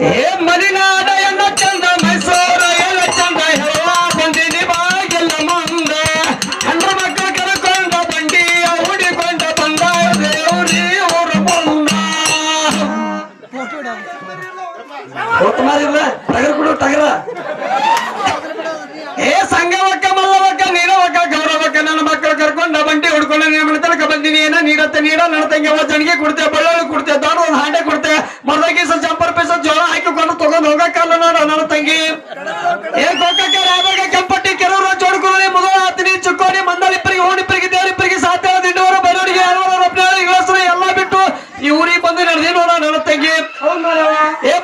ಏ ಮಲಿನಾಡ ಎಲ್ಲ ಚಂದ ಮೈಸೂರ ಎಲ್ಲ ಚಂದ ಹೇಳುವ ಬಂದಿನಿ ಬಾಗಿಲ್ಲ ಮುಂದ ಹೆಣ್ಣು ಮಕ್ಕಳು ಕರ್ಕೊಂಡ ಬಂಡಿಯ ಹುಡಿಕೊಂಡ ಬಂದ ದೇವ್ರಿ ಊರು ಬಂದ ಮಾರಿಲ್ಲ ಟಗರ್ ಕೊಡು ಟಗರ ಏ ಸಂಗವಕ್ಕ ಮಲ್ಲವಕ್ಕ ನೀರವಕ್ಕ ಗೌರವಕ್ಕ ನನ್ನ ಮಕ್ಕಳು ಕರ್ಕೊಂಡ ಬಂಡಿ ಹುಡ್ಕೊಂಡ ನಿಮ್ಮ ತನಕ ಬಂದಿನಿ ಏನ ನೀಡತ್ತೆ ನೀಡ ನನ್ನ ತಂಗಿ ಜಣಿಗೆ ಕೊಡ್ತೆ ಬಳ್ಳೊಳ್ಳಿ ಕೊಡ್ತೆ ದಾಡ ಒಂದು ಹಾಂಡೆ ಕೊಡ್ತೆ ಮರದಾಗೀಸ ಜಂಪರ್ ಪೀಸ ಜೋಳ ಹಾಕಿಕೊಂಡು ತಗೊಂಡ್ ಹೋಗಕ್ಕಲ್ಲ ನೋಡ ನನ್ನ ತಂಗಿ ಏ ಗೋಕಕ್ಕೆ ರಾಯಬಾಗ ಕೆಂಪಟ್ಟಿ ಕೆರೂರು ಜೋಡ್ಕೊಳ್ಳಿ ಮುದೋಳ ಹತ್ತಿನಿ ಚುಕ್ಕೋಡಿ ಮಂದಳಿಪ್ಪರಿಗೆ ಓಣಿಪ್ಪರಿಗೆ ದೇವರಿಪ್ಪರಿಗೆ ಸಾತೇಳ ದಿಂಡವರು ಬೈಲೂರಿಗೆ ಅಳವರು ರಪ್ನಾಳಿ ಇಳಸರು ಎಲ್ಲ ಬಿಟ್ಟು ಈ ಊರಿಗೆ ಬಂದು ನಡೆದಿ ನೋಡ ನನ್ನ ತಂಗಿ ಏ